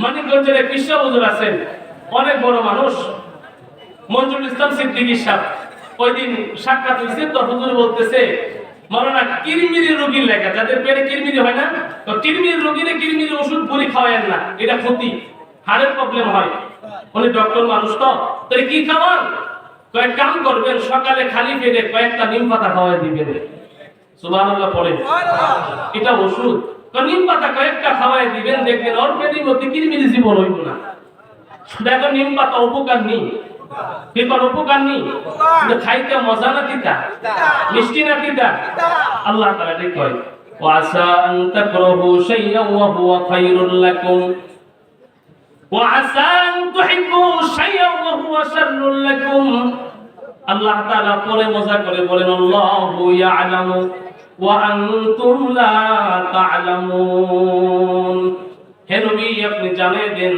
মানিকগঞ্জের এক কৃষ্ণ হুজুর আছেন, অনেক বড় মানুষ, মঞ্জুরুল ইসলাম সিদ্দিকী সাহেব। ওই দিন সাক্ষাৎ হয়েছে, তো হুজুর বলতেছে, মাওলানা কিরমিরি রোগীর লেখা, যাদের পেটে কিরমিরি হয় না, তো কিরমিরি রোগীরে কিরমিরি ওষুধ বড়ি খাওয়ায়েন না, এটা ক্ষতি, হাড়ের প্রবলেম হয়। উনি ডক্টর মানুষ, তো তাই কি খাওয়ান? কয়েক কাম করবেন, সকালে খালি পেটে কয়েকটা নিম পাতা খাওয়াই দিবেন। সুবহানাল্লাহ পড়ে, এটা ওষুধ। তো নিম পাতা কয়েকটা খাওয়াই দিবেন, দেখবেন ওর পেটের মধ্যে কিরমিরি জীবন হইব না। দেখো নিম পাতা উপকার নেই, কিন্তু উপকার নেই, কিন্তু খাইতে মজা না তিতা, মিষ্টি না তিতা। আল্লাহ তাআলা ঠিক কয়, ওয়াসা আন তাকরাহু শাইআন ওয়া হুয়া খায়রুল লাকুম ওয়া আসা আন তুহিব্বু শাইআন ওয়া হুয়া শাররুল লাকুম। আল্লাহ তাআলা পরে মজা করে বলেন, আল্লাহু ইয়ালামু ওয়া আনতুম লা তা'লামুন। হে নবী, আপনি জানিয়ে দেন,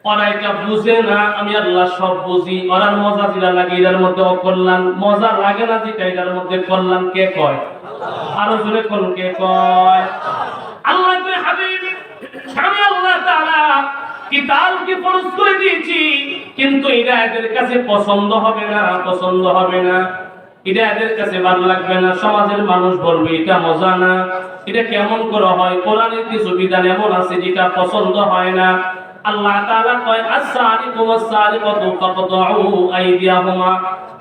ওরা এটা বুঝে না, আমি আল্লাহ সব বুঝি। ওরা মজা যেটা লাগে এটার মধ্যে অকল্যাণ, মজা লাগে না যেটা এটার মধ্যে কল্যাণ। কে কয়? আরো জোরে কোন কে কয়? আল্লাহ কয়, হাবিব আমি আল্লাহ তাআলা কিতাবকে ফরজ করে দিয়েছি, কিন্তু এটা এদের কাছে পছন্দ হবে না, পছন্দ হবে না, এটা এদের কাছে ভালো লাগবে না। সমাজের মানুষ বলবে এটা মজা না, এটা কেমন করে হয়। কোরআনের কিছু বিধান এমন আছে যেটা পছন্দ হয় না। আল্লাহ তাআলা কয়, আস-সারিকু ওয়াস-সারিকাতু ফাকতাউ আইদিয়াহুমা।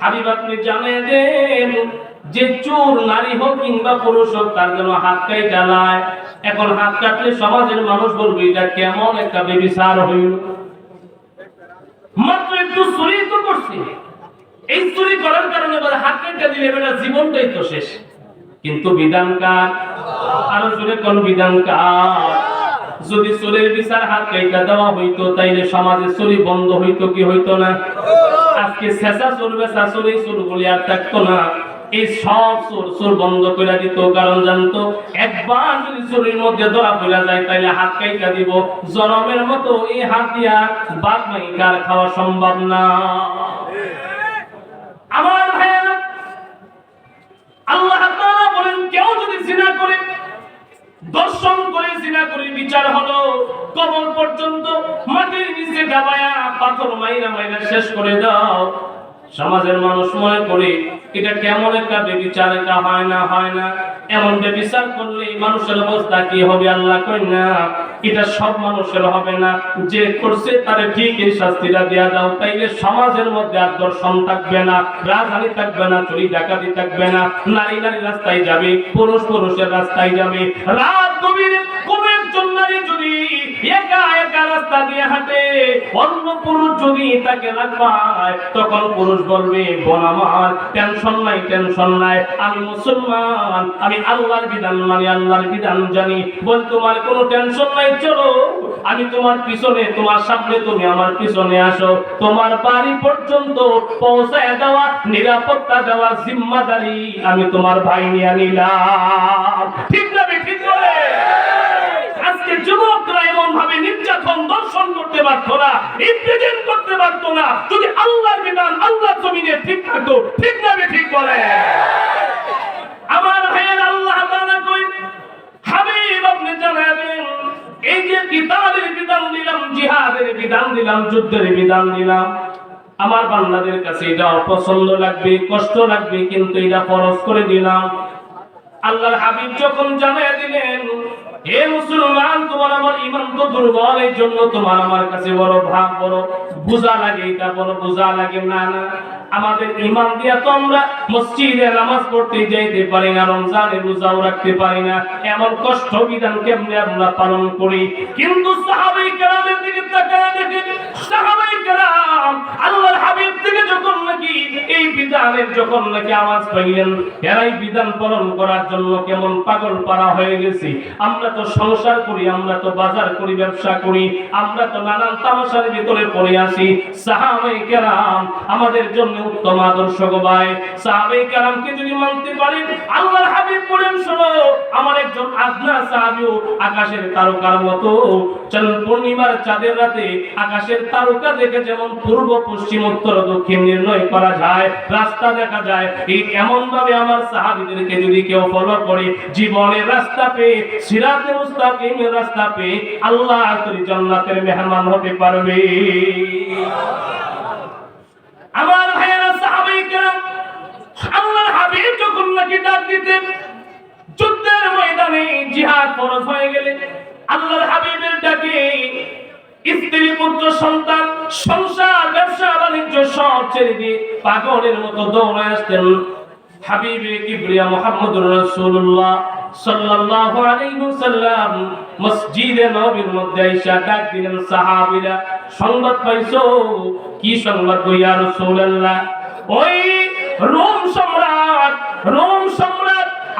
হাবিব আপনি জানিয়ে দেন, যে চোর নারী হোক কিংবা পুরুষ হোক, তার জন্য হাত কাইটা লায়। এখন হাত কাটলে সমাজের মানুষ বলবে এটা কেমন একটা ব্যভিচার হইল। মাত্র একটু চুরি তো করছে, এই চুরি করার কারণে হাত কাইটা দিলে এটা জীবনটাই তো শেষ। কিন্তু বিধান কার? আরো জোরে কোন বিধান কার? যদি চোরের বিচার হাত কাইটা দেওয়া হইতো, তাইলে সমাজে চুরি বন্ধ হইতো কি হইতো না? আজকে শেষা চোর বেচা চুরি চোর বলে আর থাকতো না। এই সব চোর বন্ধ করে দিত, কারণ জানতো একবার যদি চুরির মধ্যে ধরা পড়া যায় তাইলে হাত কাইটা দিব। জনমের মতো এই হাত দিয়া বাদ মাইকার খাওয়া সম্ভব না। আমার ভাইয়েরা, আল্লাহ তাআলা বলেন, কেউ যদি জিনা করে, দর্শন করে, জিনা করে বিচার হলো কবর পর্যন্ত মাটির নিচে দাবায়া পাথর মাইরা মাইরা শেষ করে দাও। সমাজের মানুষ মনে করে এটা কেমন একটা বেবিচার, এটা হয় না, হয় না। এমন বেবিচার করলে মানুষের অবস্থা কি হবে? আল্লাহ কই না, এটা সব মানুষের হবে না, যে করছে তারে ঠিক এই শাস্তিটা দেয়া দাও। তাইলে সমাজের মধ্যে আর দর্শন থাকবে না, রাজধানী থাকবে না, চুরি ডাকাতি থাকবে না, নারী নারী রাস্তায় যাবে, পুরুষ পুরুষের রাস্তায় যাবে। রাত গভীরে কোন একজন নারী যদি একা একা রাস্তা দিয়ে হাঁটে, অন্য পুরুষ যদি তাকে রাখবায়, তখন পুরুষ বলবে, বোন আমার টেনশন নাই, টেনশন নাই, আমি মুসলমান, আমি আল্লাহর বিধান মানি, আল্লাহর বিধান জানি। বল, তোমার কোনো টেনশন নাই, চলো আমি তোমার পিছনে, তোমার সামনে, তুমি আমার পিছনে আসো। তোমার বাড়ি পর্যন্ত পৌঁছায় দেওয়া, নিরাপত্তা দেওয়ার জিম্মাদারি আমি তোমার ভাই নিয়ে নিলাম। ঠিক না? ঠিক বলে আজকে যুবকরা এমন ভাবে নির্যাতন দর্শন করতে পারতো না, রিপ্রেজেন্ট করতে পারতো না, যদি আল্লাহর বিধান আল্লাহর জমিনে ঠিক থাকতো। ঠিক না? ঠিক বলে আমার ভাইয়ের, আল্লাহ তাআলা কই, হাবিব আপনি জানাবেন, এই যে কিতাবের বিধান দিলাম, জিহাদের বিধান দিলাম, যুদ্ধের বিধান দিলাম, আমার বান্দাদের কাছে এটা অপছন্দ লাগবে, কষ্ট লাগবে, কিন্তু এটা ফরজ করে দিলাম। আল্লাহর হাবিব যখন জানিয়ে দিলেন, হে মুসলমান, তোমার আমার ঈমান তো দুর্বল, এই জন্য তোমার আমার কাছে বড় ভাব, বড় বোঝা লাগে, এটা বড় বোঝা লাগে। না না, আমাদের ঈমান দিয়া তো আমরা মসজিদে নামাজ পড়তে যাইতে পারি না, রমজানে রোজাও রাখতে পারি না, এমন কষ্ট বিধান কেমনে আমরা পালন করি। কিন্তু সাহাবায়ে কেরামের দিকে তাকায় দেখেন, সাহাবায়ে কেরাম আল্লাহর হাবিব থেকে যখন নাকি এই বিধানের যখন নাকি আওয়াজ পাইলেন, এরাই বিধান পালন করার জন্য কেমন পাগল পারা হয়ে গেছি। আমরা তো সংসার করি, আমরা তো বাজার করি, ব্যবসা করি, আমরা তো নানান তামাশার ভিতরে পড়ে আসি। সাহাবায়ে কেরাম আমাদের জন্য হলে উত্তম আদর্শ গো ভাই। সাহাবায়ে কেরামকে যদি মানতে পারেন, আল্লাহর হাবিব বলেন শোনো, আমার একজন আদনা সাহাবীও আকাশের তারকার মতো পূর্ণিমার চাঁদের রাতে আকাশের তারকা দেখে যেমন পূর্ব পশ্চিম উত্তর দক্ষিণ নির্ণয় করা যায়, রাস্তা দেখা যায়, এই এমন ভাবে আমার সাহাবীদেরকে যদি কেউ ফলো করে জীবনের রাস্তা পেয়ে, সিরাতে মুস্তাকিমের রাস্তা পেয়ে আল্লাহর তৈরি জান্নাতের মেহমান হতে পারবে। আমার ভাইয়েরা, সাহাবায়ে কেরাম আল্লাহর হাবিব যখন নাকি ডাক দিতেন, যুদ্ধের ময়দানে জিহাদ ফরজ হয়ে গেলে আল্লাহর হাবিবের ডাকে স্ত্রী পুত্র সন্তান সংসার ব্যবসা বাণিজ্য সব ছেড়ে দিয়ে পাগলের মতো দৌড়ে আসতেন হাবিবে কিবরিয়া মুহাম্মদুর রাসূলুল্লাহ সাল্লাল্লাহু আলাইহি ওয়াসাল্লাম মসজিদে নববীর মধ্যে আয়েশা ডাক দিলেন, সাহাবীরা সংবাদ পাইছো? কি সংবাদ গো ইয়া রাসূলুল্লাহ? ওই রোম সম্রাট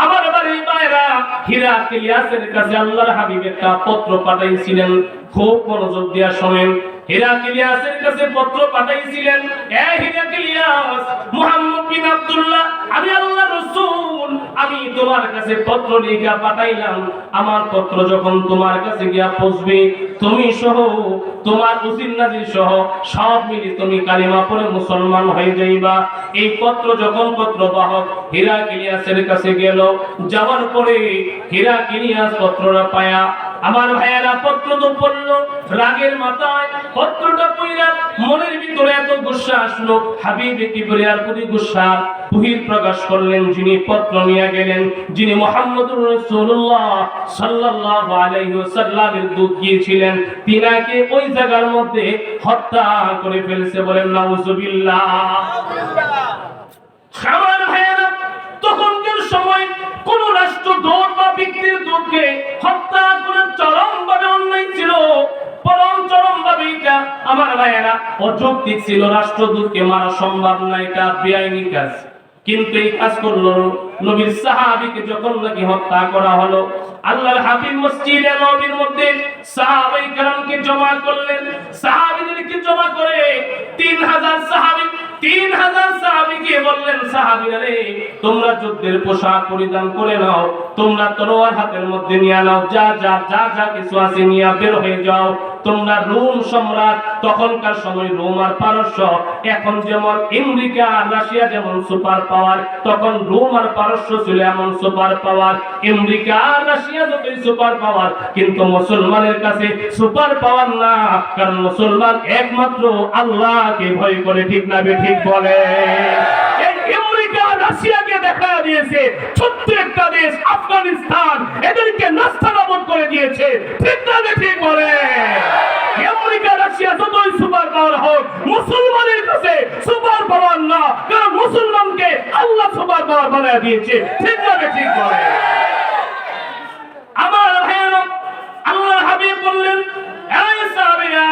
আমার বাড়ির বাইরা হিরাক্লিয়াসের কাছে আল্লাহর হাবিব একটা পত্র পাঠাইছিলেন। খুব মনোযোগ দিয়া শুনেন। হিরাক্লিয়াসের কাছে পত্র পাঠাইছিলেন, এ হিরাক্লিয়াস, মুহাম্মদ বিন আব্দুল্লাহ, আমি আল্লাহর রাসূল, আমি তোমার কাছে পত্র লিখা পাঠাইলাম। আমার পত্র যখন তোমার কাছে গিয়া পৌঁছবে, তুমি সহ তোমার উসির নাজির সহ সব মিলে তুমি কালিমা পড়ে মুসলমান হয়ে যাইবা। এই পত্র যখন পত্রবাহক হিরাক্লিয়াসের কাছে গেল, যাওয়ার পরে হিরাক্লিয়াস পত্রটা পায়া আমার ভাইয়েরা পত্র তো পড়লো, রাগের মাথায় পত্রটা পড়া মনের ভিতরে এত গুসা আসলো, হাবিবে কিবরিয়ার প্রতি গুসার বহির প্রকাশ করলেন। যিনি পত্র নিয়ে গেলেন, যিনি মুহাম্মদুর রাসূলুল্লাহ সাল্লাল্লাহু আলাইহি ওয়াসাল্লামের দূত গিয়েছিলেন, তিনাকে ওই জায়গার মধ্যে হত্যা করে ফেলছে। বলেন নাউজুবিল্লাহ। আমার ভাইয়েরা, তখনকার সময় কোন রাষ্ট্রদূত বা ব্যক্তির দূতকে হত্যা করে চরমভাবে অন্যায় ছিল, চরমভাবে এটা আমার ভাইয়েরা অযৌক্তিক ছিল। রাষ্ট্রদূতকে মারা সম্ভব না, এটা বেআইনি কাজ। কিন্তু এই কাজ করলো নবীর সাহাবীকে যখন নাকি হত্যা করা হলো, আল্লাহর হাবিব মসজিদে নববীর মধ্যে সাহাবায়ে কেরামকে জমা করলেন। সাহাবীদেরকে জমা করে 3000 সাহাবীকে বললেন, সাহাবীরা রে, তোমরা যুদ্ধের পোশাক পরিধান করে নাও, তোমরা তলোয়ার হাতের মধ্যে নিয়ে নাও, যা যা যা যা কিছু আছে নিয়ে বের হয়ে যাও। তোমরা রোম সম্রাট, তখনকার সময় রোম আর পারস্য, এখন যেমন আমেরিকা আর রাশিয়া যেমন সুপার পাওয়ার, তখন রোম আর পারস্য ছিল এমন সুপার পাওয়ার। আমেরিকা আর রাশিয়া যতই সুপার পাওয়ার, কিন্তু মুসলমানের কাছে সুপার পাওয়ার না, কারণ মুসলমান একমাত্র আল্লাহকে ভয় করে। ঠিক না ঠিক বলে? আমেরিকা রাশিয়াকে দেখা দিয়েছে ছোট্ট একটা দেশ আফগানিস্তান, এদেরকে নাস্তানাবুদ করে দিয়েছে। ঠিক না ঠিক বলে? আমেরিকা রাশিয়া যতই সুপার পাওয়ার হোক, মুসলমানের কাছে সুপার পাওয়ার না, কারণ মুসলমানকে আল্লাহ সুপার পাওয়ার বানিয়ে দিয়েছে। ঠিক না ঠিক বলে? আমার ভাইয়েরা, আল্লাহর হাবিব বললেন, এই সাহাবীরা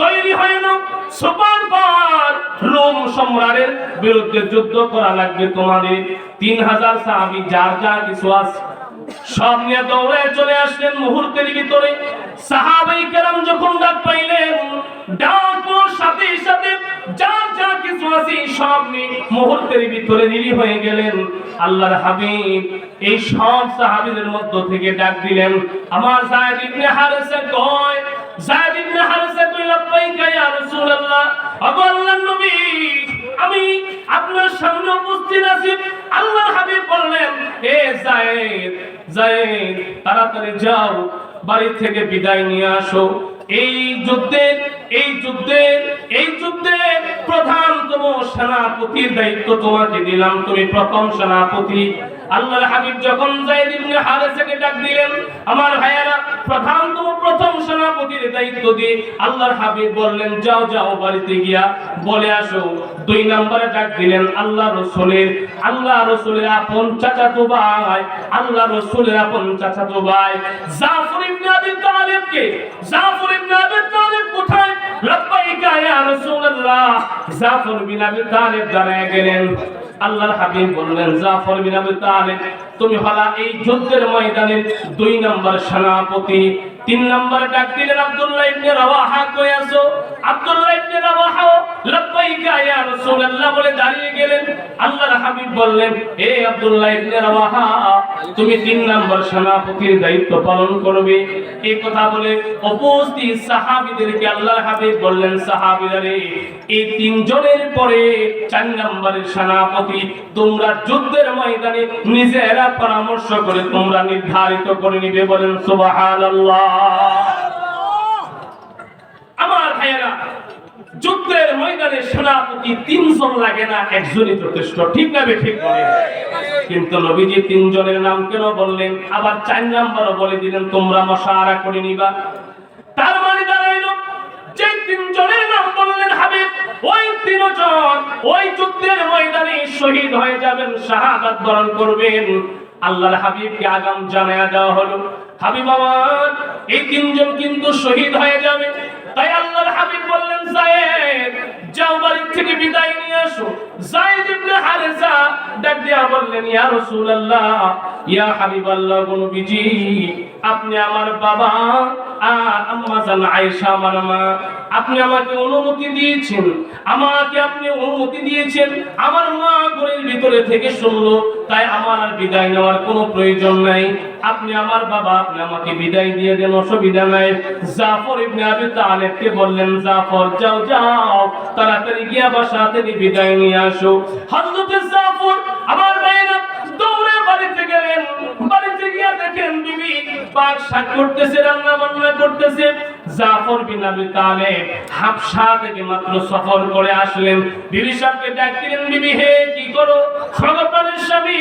তৈরি হয়ে নাও, সুপার পাওয়ার রোম সম্রাটের বিরুদ্ধে যুদ্ধ করা লাগবে তোমাদের। 3000 সাহাবী যার যা কিছু আছে সব নিয়ে দৌড়ে চলে আসলেন মুহূর্তের ভিতরে। সাহাবায়ে কেরাম যখন ডাক পাইলেন, ডাকের সাথে সাথে যার যা কিছু আছে সব নিয়ে মুহূর্তের ভিতরে রেডি হয়ে গেলেন। আল্লাহর হাবিব এই সব সাহাবীদের মধ্য থেকে ডাক দিলেন, আমার যায়েদ ইবনে হারেসা কয়, যায়েদ ইবনে হারেসা কয়, লাব্বাইকা ইয়া রাসূলুল্লাহ, ওগো আল্লাহর নবী, আমি আপনার সামনে উপস্থিত আছি। আল্লাহর হাবিব বললেন, এ যায়েদ, যায়েদ তাড়াতাড়ি যাও, বাড়ি থেকে বিদায় নিয়ে আসো। এই যুদ্ধে প্রধানতম সেনাপতির দায়িত্ব তোমাকে দিলাম, তুমি প্রথম সেনাপতি। আল্লাহর হাবিব যখন যায়েদ ইবনে হারেসাকে ডাক দিলেন, আমার ভাইয়েরা, প্রথম সেনাপতির দায়িত্ব দিয়ে আল্লাহর হাবিব বললেন, যাও যাও বাড়িতে গিয়া বলে আসো। 2 নম্বরে ডাক দিলেন আল্লাহ রসুলের আপন চাচাতো ভাই, জাফর ইবনে আবি তালিবকে। জাফর ইবনে আবি তালিব কোথায়? লাব্বাইকা ইয়া রাসূলুল্লাহ। জাফর বিন আবি তালিব দাঁড়ায় গেলেন। আল্লাহর হাবিব বললেন, জাফর বিন আবি তালিব, তুমি হলা এই যুদ্ধের ময়দানের 2 নম্বর সেনাপতি। 3 নম্বরে ডাক দিলেন আব্দুল্লাহ ইবনে রাওয়াহা, কই আছো? আব্দুল্লাহ ইবনে রাওয়াহা, লাব্বাইক ইলাইকা ইয়া রাসূলুল্লাহ বলে দাঁড়িয়ে গেলেন। আল্লাহর হাবিব বললেন, হে আব্দুল্লাহ ইবনে রাওয়াহা, তুমি 3 নম্বর সেনাপতির দায়িত্ব পালন করবে। এই কথা বলে উপস্থিত সাহাবীদেরকে আল্লাহর হাবিব বললেন, সাহাবীরা রে, এই 3 জনের পরে 4 নম্বরের সেনাপতি তোমরা যুদ্ধের ময়দানে নিজেরা পরামর্শ করে তোমরা নির্ধারিত করে নিবে। বলেন সুবহানাল্লাহ। আমার ভাইয়েরা, যুদ্ধের ময়দানে সেনাপতি 3 জন লাগে না, একজনই যথেষ্ট। ঠিক না ঠিক বলে? কিন্তু নবীজি 3 জনের নাম কেন বললেন? আবার 4 নম্বরও বলে দিলেন তোমরা মশারা করে নিবা। তার মানে দাঁড়াইলো যে 3 জনের নাম বললেন হাবিব, ওই 3 জন ওই যুদ্ধের ময়দানে শহীদ হয়ে যাবেন, শাহাদাত বরণ করবেন। আল্লাহর হাবিবকে আগাম জানায়া দেওয়া হলো, হাবিব আমার এই 3 জন কিন্তু শহীদ হয়ে যাবে। তাই আল্লাহর হাবিব বললেন, যায়েদ যাও বাড়ি থেকে বিদায় নিয়ে আসো। যায়েদ ইবনে হারেসা ডাক দিয়া বললেন, ইয়া রাসূলুল্লাহ, ইয়া হাবিবাল্লাহ, নবীজি আপনি আমার বাবা আর আম্মা জান আয়েশা আমার মা, আপনি আমাকে অনুমতি দিয়েছেন, আমার মা ঘরের ভিতরে থেকে শুনলো, তাই আমার আর বিদায় নেওয়ার কোনো প্রয়োজন নাই। আপনি আমার বাবা, আপনি আমাকে বিদায় দিয়ে দেন, অসুবিধা নাই। জাফর ইবনে আবি তালেবকে বললেন, জাফর যাও যাও তাড়াতাড়ি গিয়া বাসা থেকে বিদায় নিয়ে আসো। হযরত জাফর আমার ভাইরা দৌড়ে বাড়িতে গেলেন। বাড়িতে গিয়া দেখেন বিবি পাক শাক করতেছে, রান্না বান্না করতেছে। জাফর বিন আবি তালেব হাবশা থেকে মাত্র সফর করে আসলেন। বিবি সাহেবকে ডাক দিলেন, বিবি হে কি করো? সর্বপ্রাণের স্বামী,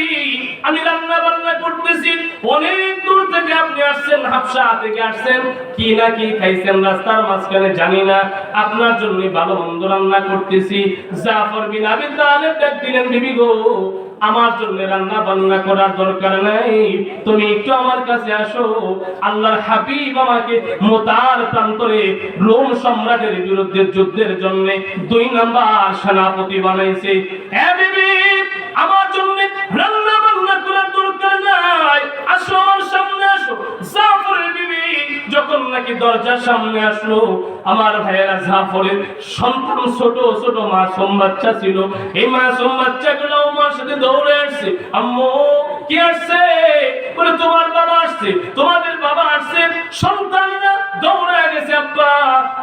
আমি রান্না বান্না করতেছি। অনেক দূর থেকে আপনি আসছেন, হাবশা থেকে আসছেন, কি না কি খাইছেন রাস্তার মাঝখানে জানি না, আপনার জন্য ভালো মন্দ রান্না করতেছি। জাফর বিন আবি তালেব ডাক দিলেন, বিবি গো, আমার জন্য রান্না বান্না করার দরকার নাই, তুমি একটু আমার কাছে আসো। আল্লাহর হাবিব আমাকে মুতার প্রান্তরে রোম সম্রাটের বিরুদ্ধে যুদ্ধের জন্য 2 নাম্বার সেনাপতি বানাইছে। হে বিবি, আমার জন্য রান্না বান্না করার দরকার নাই, আসো আমার সামনে আসো। জাফরের বিবি যখন নাকি দরজার সামনে আসলো, আমার ভাইয়েরা জাফরের সন্তান ছোট ছোট মাসুম বাচ্চা ছিল। এই মাসুম বাচ্চাগুলো আমার সাথে দৌড়ে আসছে, আম্মু কি আসছে? বলে তোমার বাবা আসছে, তোমাদের বাবা আসছে। সন্তানরা দৌড়ে গেছে, আব্বা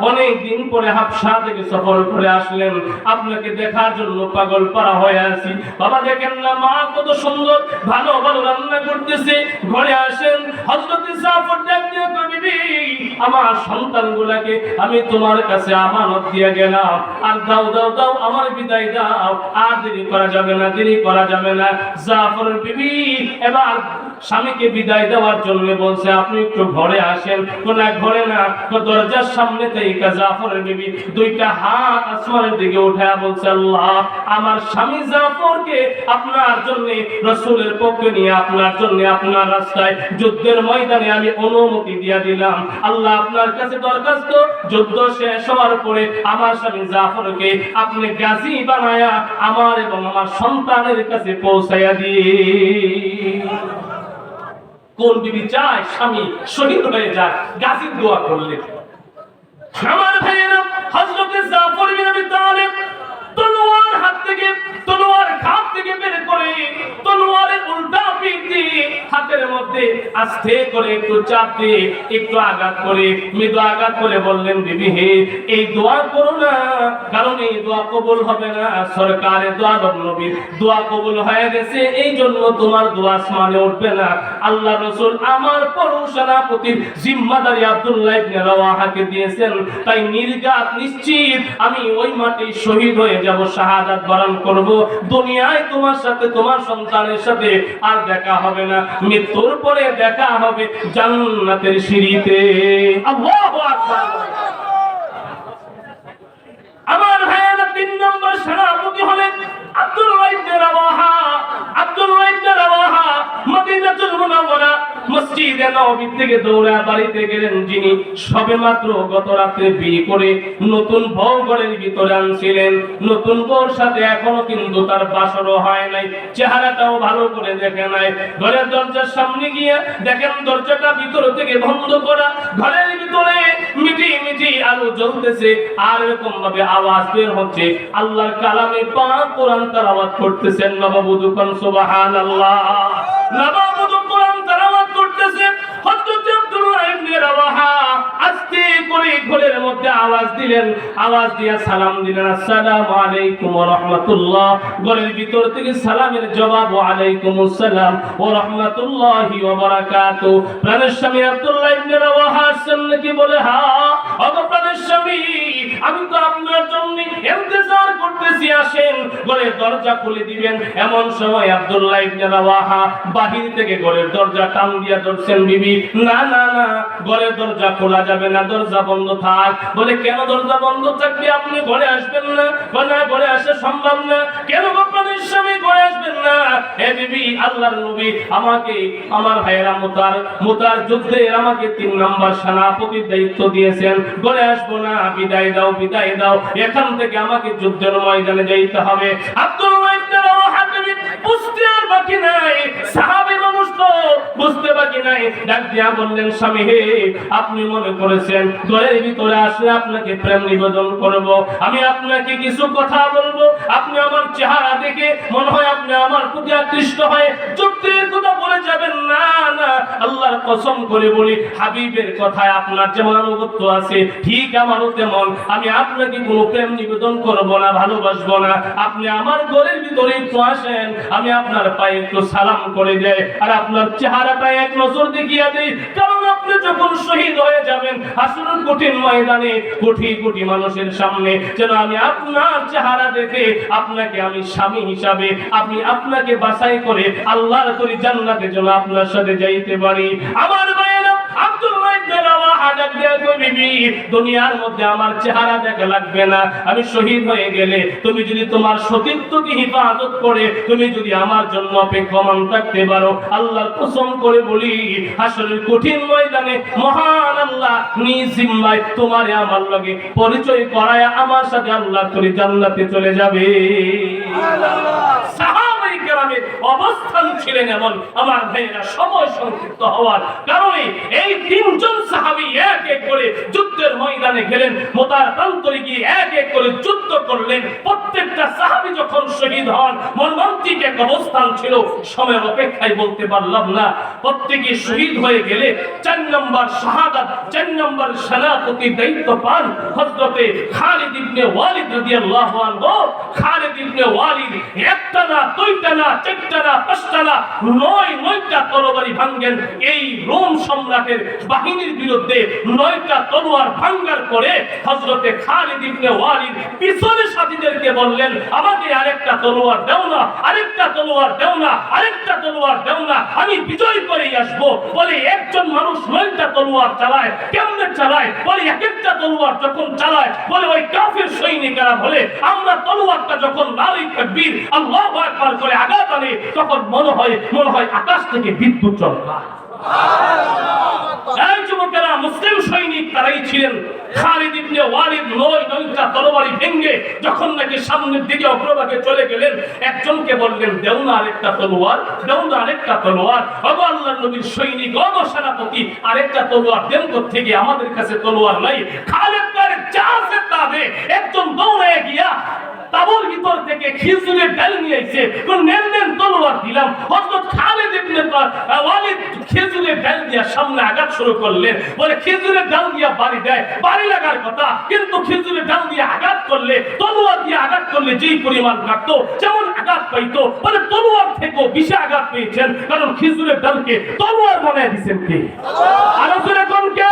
অনেক দিন পরে হাবশা থেকে সফর করে আসলেন, আপনাকে দেখার জন্য পাগল পারা হয়ে আছি। বাবা দেখেন না মা কত সুন্দর ভালো ভালো রান্না করতেছে, ঘরে আসেন। হযরত জাফর ডাক দিয়ে কই, বিবি আমার সন্তানগুলোকে আমি তোমার কাছে আমানত দিয়ে গেলাম, আর দাও দাও দাও আমার বিদায় দাও, আর দেরি করা যাবে না, দেরি করা যাবে না। জাফরের বিবি এবার স্বামীকে বিদায় দেওয়ার জন্য বলছে, আপনি একটু ঘরে আসেন। কোনা ঘরে না, দরজার সামনে থেকে জাফরের বিবি 2টা হাত আসমানের দিকে উঠায়া বলছে, আল্লাহ আমার স্বামী জাফরকে আপনার জন্য রাসূলের পক্ষে নিয়ে আপনার জন্য আপনার রাস্তায় যুদ্ধের ময়দানে আমি অনুমতি দিয়ে দিলাম। আল্লাহ আপনার কাছে দরখাস্ত, যুদ্ধ শেষ হওয়ার পরে আমার স্বামী জাফরকে আপনি গাজী বানায়া আমার এবং আমার সন্তানের কাছে পৌঁছায়া দিয়ে। কোন বিবি চায় স্বামী শহীদ হয়ে যায়? গাজীর দোয়া করলে। আমার ভাইয়েরা, হযরত জাফর বিন আবি তালেব তলোয়ার হাত থেকে, তলোয়ার খাপ থেকে বের করে তলোয়ারের উল্টা পিঠ দিয়ে হাতের মধ্যে আস্তে করে একটু চাপ দিয়ে একটু আঘাত করে, মৃদু আঘাত করে বললেন, বিবি হে এই দোয়া করো না, কারণ এই দোয়া কবুল হবে না। সরকারের দোয়া, নবীর দোয়া কবুল হয়ে গেছে, এই জন্য তোমার দোয়া আসমানে উঠবে না। আল্লাহ রাসূল আমার পরম সেনাপতির জিম্মাদারি আব্দুল্লাহ ইবনে রাওয়াহাকে দিয়েছেন, তাই নির্ঘাত নিশ্চিত আমি ওই মাটি শহীদ হয়ে যাব, শাহাদাত বরণ করব। দুনিয়ায় তোমার সাথে তোমার সন্তানের সাথে আর দেখা হবে না, মৃত্যুর পরে দেখা হবে জান্নাতের সিঁড়িতে। আল্লাহু আকবার। আমার ভাইয়েরা, 3 নম্বর সেনাপতি হলেন আব্দুল্লাহ ইবনে রাওয়াহা। আব্দুল্লাহ ইবনে রাওয়াহা মদিনাতুল মুনাওয়ারা মসজিদে নববী থেকে দৌড়ে বাড়িতে গেলেন যিনি সবেমাত্র গত রাতে বিয়ে করে নতুন বউ ঘরের ভিতরে আনছিলেন। নতুন বউর সাথে এখনো কিন্তু তার বাসরও হয় নাই, চেহারাটাও ভালো করে দেখে নাই। ঘরের দরজার সামনে গিয়ে দেখেন দরজাটা ভিতর থেকে বন্ধ করা, ঘরের ভিতরে মিটি মিটি আলো জ্বলতেছে, আর এরকম ভাবে আওয়াজ বের হচ্ছে আল্লাহর কালামে পাক কোরআন তেলাওয়াত করতেছেন। নববধূ কোন সুবহানাল্লাহ, নববধূ কোরআন তেলাওয়াত করতেছে। হযরত আব্দুল্লাহ ইবনে রাওয়াহা আস্তে করে ঘরের মধ্যে আওয়াজ দিলেন, আওয়াজ দিয়ে সালাম দিলেন, আসসালামু আলাইকুম ওয়া রাহমাতুল্লাহ। ঘরের ভিতর থেকে সালামের জবাব, ওয়া আলাইকুমুস সালাম ওয়া রাহমাতুল্লাহি ওয়া বারাকাতুহু। প্রাণের স্বামী আব্দুল্লাহ ইবনে রাওয়াহা আসছেন নাকি? বলে হ্যাঁ। ওগো প্রাণের স্বামী, আমি তো আপনার জন্য ইন্তজার করতেছি, আসেন ঘরের দরজা খুলে দিবেন। এমন সময় আব্দুল্লাহ ইবনে রাওয়াহা বাহির থেকে ঘরের দরজা টান দিয়া ধরছেন। বিবি, না না না, ঘরের দরজা খোলা যাবে না, দরজা বন্ধ থাক। বলে কেন দরজা বন্ধ থাকবে? আপনি ঘরে আসবেন না? না, ঘরে আসা সম্ভব না। কেন আপনাদের স্বামী ঘরে আসবেন না? হে বিবি, আল্লাহর নবী আমাকে আমার ভাইয়েরা মুতার যুদ্ধে আমাকে 3 নম্বর সেনাপতির দায়িত্ব দিয়েছেন, ঘরে আসবো না, বিদায় দাও, বিদায় দাও, এখান থেকে আমাকে যুদ্ধের ময়দানে যাইতে হবে। আব্দুল্লাহ ইবনে রাওয়াহা বুঝতে আর বাকি নাই, সাহাবী মানুষ তো বুঝতে বাকি নাই, ডাক দিয়া বললেন, স্বামী হে, আপনি মনে করেছেন ঘরের ভিতরে আসলে আপনাকে প্রেম নিবেদন করব, আমি আপনাকে কিছু কথা বলবো, আপনি আমার চেহারা দেখে মনে হয় আপনি আমার প্রতি আকৃষ্ট হয়ে যুদ্ধের কথা বলে যাবেন? না না, আল্লাহর কসম করে বলি, হাবিবের কথায় আপনার যেমন আনুগত্য আছে ঠিক আমারও তেমন। আমি আপনাকে কোনো প্রেম নিবেদন করব না, ভালোবাসবো না। আপনি আমার ঘরের ভিতরে একটু আসেন, আমি আপনার পায়ে একটু সালাম করে দেই, আর আপনার চেহারাটা এক নজর দেখিয়ে দেই। কারণ আপনি যখন শহীদ হয়ে যাবেন হাসরের কঠিন ময়দানে কোটি কোটি মানুষের সামনে, যেন আমি আপনার চেহারা দেখে আপনাকে আমি স্বামী হিসাবে আমি আপনাকে বাছাই করে আল্লাহর তরি জান্নাতে যেন আপনার সাথে যাইতে পারি। আমার ভাইয়েরা, আব্দুল্লাহ ইবনে রাওয়াহা ডাক দিয়া কই, বিবি, দুনিয়ার মধ্যে আমার চেহারা দেখা লাগবে না, আমি শহীদ হয়ে গেলে তুমি যদি তোমার সতীত্বকে হিফাজত করে তুমি যদি আমার জন্য অপেক্ষমান থাকতে পারো, আল্লাহর কসম করে বলি, হাসরের কঠিন ময়দানে মহান আল্লাহ নিজ জিম্মায় তোমারে আমার লগে পরিচয় করায় আমার সাথে আল্লাহর তরি জান্নাতে চলে যাবে। সাহাবায়ে কেরামের অবস্থান ছিলেন এমন। আমার ভাইয়েরা, সময় সংক্ষিপ্ত হওয়ার কারণে এই 3 জন সাহাবী এক এক করে যুদ্ধের ময়দানে গেলেন, মোতার প্রান্তরে গিয়ে এক এক করে যুদ্ধ করলেন। প্রত্যেকটা সাহাবী যখন শহীদ হন, মর্মান্তিক এক অবস্থান ছিল, সময়ের অপেক্ষায় বলতে পারলাম না। প্রত্যেকে শহীদ হয়ে গেলে 4 নম্বর শাহাদাত, 4 নম্বর সেনাপতির দায়িত্ব পান হযরতে খালিদ ইবনে ওয়ালিদ রাদিয়াল্লাহু আনহু। খালিদ ইবনে ওয়ালিদ একটা না, দুইটা না, চারটা না, পাঁচটা না, 9টা তরবারি ভাঙেন। এই রোম সম্রাটের বাহিনীর বিরুদ্ধে 9টা তলোয়ার ভাঙার পরে হযরতে খালিদ ইবনে ওয়ালিদ পিছনের সাথীদেরকে বললেন, আমাকে আরেকটা তলোয়ার দাও না, আরেকটা তলোয়ার দাও না, আরেকটা তলোয়ার দাও না, আমি বিজয় করেই আসবো। বলে একজন মানুষ 9টা তলোয়ার চালায়, কেমনে চালায়? বলে এক একটা তলোয়ার যখন চালায়, বলে ওই কাফের সৈনিকেরা বলে, আমরা তলোয়ারটা যখন নারী তাকবীর আল্লাহু আকবার করে আঘাত আনে, তখন মনে হয় আকাশ থেকে বিদ্যুৎ চমকায়। এই যুবকেরা মুসলিম সৈনিক তারাই ছিলেন। খালিদ ইবনে ওয়ালিদ 9টা তরবারি ভেঙে যখন নাকি সামনের দিকে অগ্রভাগে চলে গেলেন, একজনকে বললেন, দেও না আরেকটা তলোয়ার, দেও না আরেকটা তলোয়ার। ওগো আল্লাহর নবীর সৈনিক, ওগো সেনাপতি, আরেকটা তলোয়ার দেন থেকে, আমাদের কাছে তলোয়ার নাই। খালিদ তার যা আছে তা দে। একজন দৌড়ে গিয়া তাবুর ভিতর থেকে খেজুরের ডাল নিয়ে এসে নেন তলোয়ার দিলাম। হযরত খালিদ ইবনে ওয়ালিদ খেজুরের ডাল দিয়ে সামনে আঘাত শুরু করলেন। বলে খেজুরের ডাল দিয়ে বাড়ি দেয়, বাড়ি লাগার কথা, কিন্তু খেজুরের ডাল দিয়ে আঘাত করলে, তলোয়ার দিয়ে আঘাত করলে যেই পরিমাণ লাগতো যেমন আঘাত পাইতো, বলে তলোয়ার থেকেও বেশি আঘাত পেয়েছেন, কারণ খেজুরের ডালকে তলোয়ার বানায় দিয়েছেন কে? আরো জোরে কোন কে?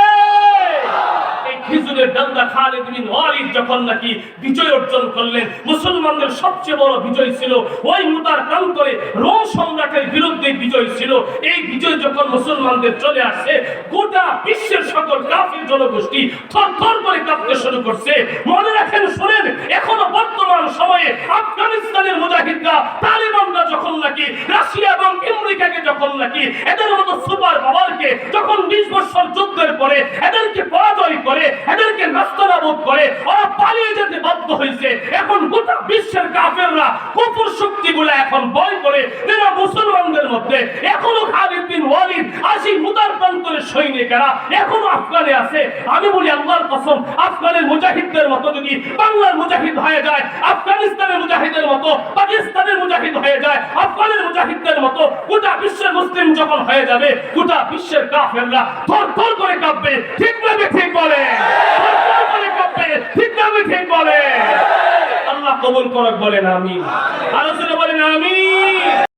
খেজুরের ডালদা খালিদ বিন ওয়ালিদ যখন নাকি বিজয় অর্জন করলেন, মুসলমানদের সবচেয়ে বড় বিজয় ছিল ওই মুতার প্রান্তরে রোম সম্রাটের বিরুদ্ধে বিজয় ছিল। এই বিজয় যখন মুসলমানদের চলে আসে, গোটা বিশ্বের সকল কাফির জনগোষ্ঠী থরথর করে কাঁপতে শুরু করছে। মনে রাখেন, শুনেন, এখনো বর্তমান সময়ে আফগানিস্তানের মুজাহিদরা, তালিবানরা যখন নাকি রাশিয়া এবং আমেরিকা থেকে যখন নাকি এদের মতো সুপার পাওয়ারকে যখন 20 বছর যুদ্ধের পরে এদেরকে পরাজয় করে এদেরকে নাস্তানাবুদ করে ওরা পালিয়ে যেতে বাধ্য হয়েছে। এখন গোটা বিশ্বের কাফেররা কুফর শক্তিগুলো এখন ভয় করে যারা মুসলমানদের মধ্যে এখনো খালিদ বিন ওয়ালিদ 80 মুতার প্রান্তরের সৈনিকেরা এখনো আফগানে আছে। আমি বলি আল্লাহর কসম, আফগানের মুজাহিদদের মতো যদি বাংলার মুজাহিদ হয়ে যায়, আফগানিস্তানের মুজাহিদের মতো পাকিস্তানের মুজাহিদ হয়ে যায়, আফগানের মুজাহিদদের মতো গোটা বিশ্বের মুসলিম যখন হয়ে যাবে, গোটা বিশ্বের কাফেররা থরথর করে কাঁপবে। ঠিক না ঠিক বলে? থরথর করে কাঁপবে। ঠিক না ঠিক বলে? আল্লাহ কবুল করুক, বলেন আমিন। আলোচনা বলেন আমিন।